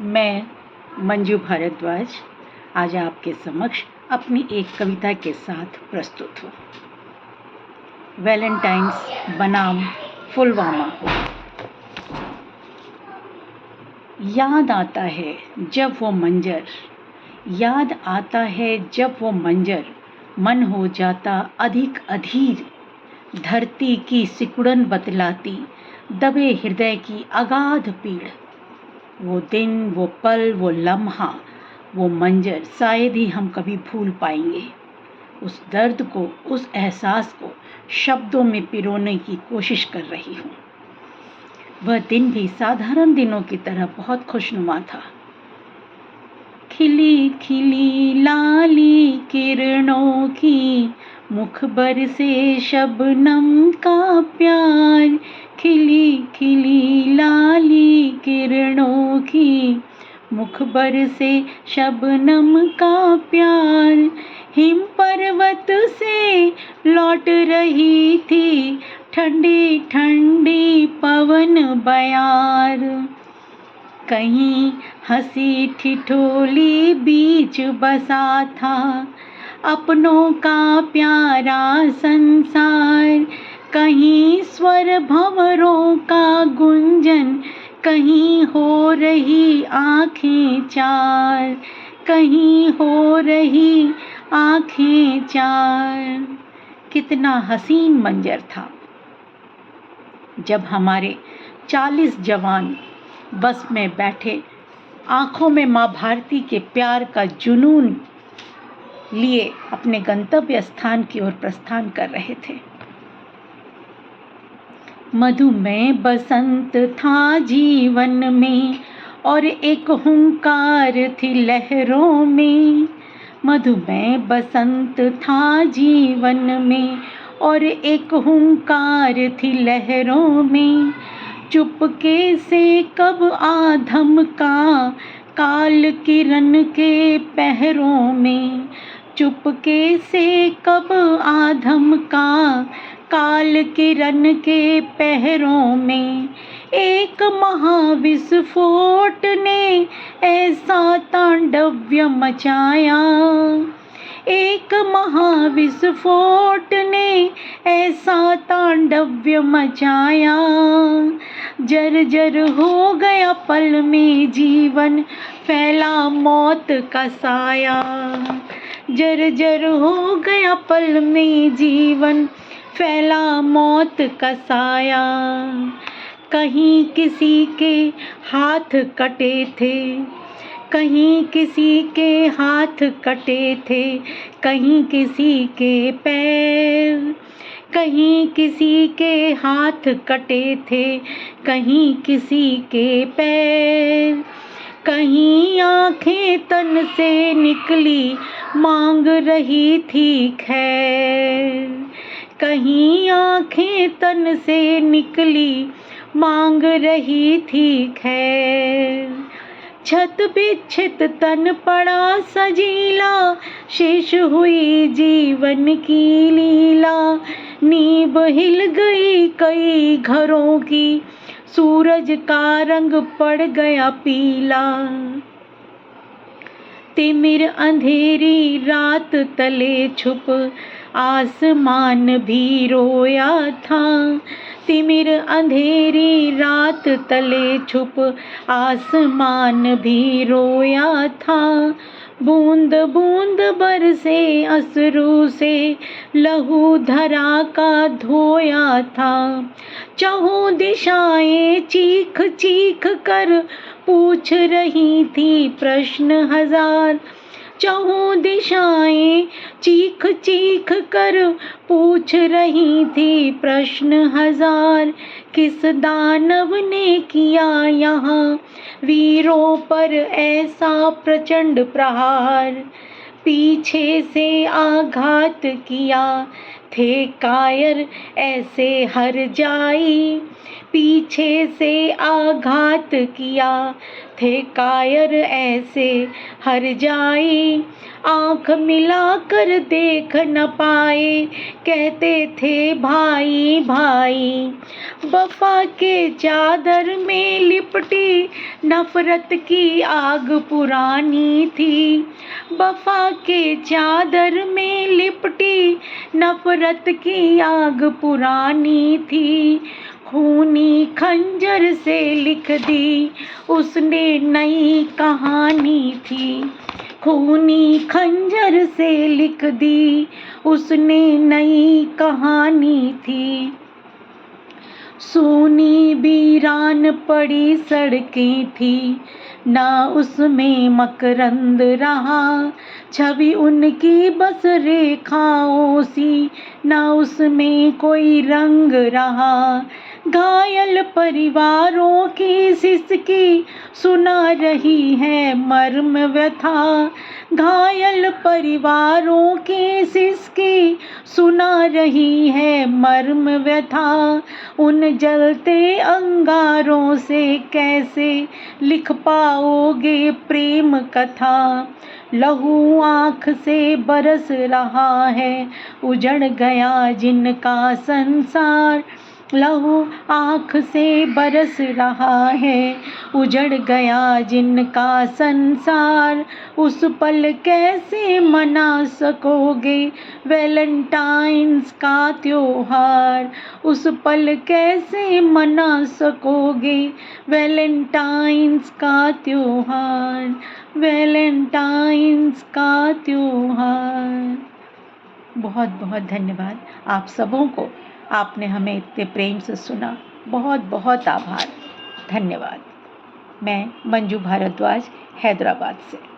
मैं मंजू भारद्वाज आज आपके समक्ष अपनी एक कविता के साथ प्रस्तुत हूँ। वैलेंटाइंस बनाम पुलवामा। याद आता है जब वो मंजर, याद आता है जब वो मंजर, मन हो जाता अधिक अधीर। धरती की सिकुड़न बतलाती दबे हृदय की अगाध पीड़। वो दिन, वो पल, वो लम्हा, वो मंजर शायद ही हम कभी भूल पाएंगे। उस दर्द को, उस एहसास को शब्दों में पिरोने की कोशिश कर रही हूँ। वह दिन भी साधारण दिनों की तरह बहुत खुशनुमा था। खिली खिली लाली किरणों की, मुखबर से शबनम का प्यार। खिली खिली लाली किरणों की, मुखबर से शबनम का प्यार। हिम पर्वत से लौट रही थी ठंडी ठंडी पवन बयार। कहीं हंसी ठिठोली बीच बसा था अपनों का प्यारा संसार। कहीं स्वर भंवरों का गुंजन, कहीं हो रही आँखें चार, कहीं हो रही आँखें चार। कितना हसीन मंजर था जब हमारे 40 जवान बस में बैठे, आंखों में माँ भारती के प्यार का जुनून लिए अपने गंतव्य स्थान की ओर प्रस्थान कर रहे थे। मधुमय बसंत था जीवन में और एक हुंकार थी लहरों में। मधुमय बसंत था जीवन में और एक हुंकार थी लहरों में। चुपके से कब आधम का काल किरण के पहरों में। चुपके से कब आधम का काल किरण के पहरों में। एक महाविस्फोट ने ऐसा तांडव्य मचाया। एक महाविस्फोट ने ऐसा तांडव्य मचाया। जर्जर हो गया पल में जीवन, फैला मौत का साया। जर्जर हो गया पल में जीवन, फैला मौत का साया। कहीं किसी के हाथ कटे थे, कहीं किसी के हाथ कटे थे, कहीं किसी के पैर। कहीं किसी के हाथ कटे थे, कहीं किसी के पैर। कहीं आंखें तन से निकली, मांग रही थी खैर। कहीं आंखें तन से निकली, मांग रही थी खैर। छत बिच्छित तन पड़ा सजीला, शेष हुई जीवन की लीला। नींव हिल गई कई घरों की, सूरज का रंग पड़ गया पीला। तिमिर अंधेरी रात तले छुप आसमान भी रोया था। तिमिर अंधेरी रात तले छुप आसमान भी रोया था। बूंद बूंद बरसे अश्रु से लहू धरा का धोया था। चहुं दिशाएं चीख चीख कर पूछ रही थी प्रश्न हजार। चहुं दिशाएं चीख चीख कर पूछ रही थी प्रश्न हजार। किस दानव ने किया यहाँ वीरों पर ऐसा प्रचंड प्रहार। पीछे से आघात किया थे कायर ऐसे हर जाई, पीछे से आघात किया, थे कायर ऐसे हर जाई, आँख मिलाकर देख न पाए, कहते थे भाई भाई। वफा के चादर में लिपटी नफरत की आग पुरानी थी, वफा के चादर में लिपटी नफरत की आग पुरानी थी, खूनी खंजर से लिख दी उसने नई कहानी थी, खूनी खंजर से लिख दी उसने नई कहानी थी। सूनी वीरान पड़ी सड़कें थी, ना उसमें मकरंद रहा, छवि उनकी बस रेखाओं सी, ना उसमें कोई रंग रहा। घायल परिवारों की सिसकी सुना रही है मर्म व्यथा, घायल परिवारों की सिसकी सुना रही है मर्म व्यथा। उन जलते अंगारों से कैसे लिख पाओगे प्रेम कथा, लहू आँख से बरस रहा है, उजड़ गया जिनका संसार, लहू आँख से बरस रहा है, उजड़ गया जिनका संसार। उस पल कैसे मना सकोगे वैलेंटाइन्स का त्योहार, उस पल कैसे मना सकोगे वैलेंटाइन्स का त्योहार, वैलेंटाइन्स का त्योहार। बहुत बहुत धन्यवाद आप सबों को, आपने हमें इतने प्रेम से सुना, बहुत बहुत आभार, धन्यवाद। मैं मंजू भारद्वाज, हैदराबाद से।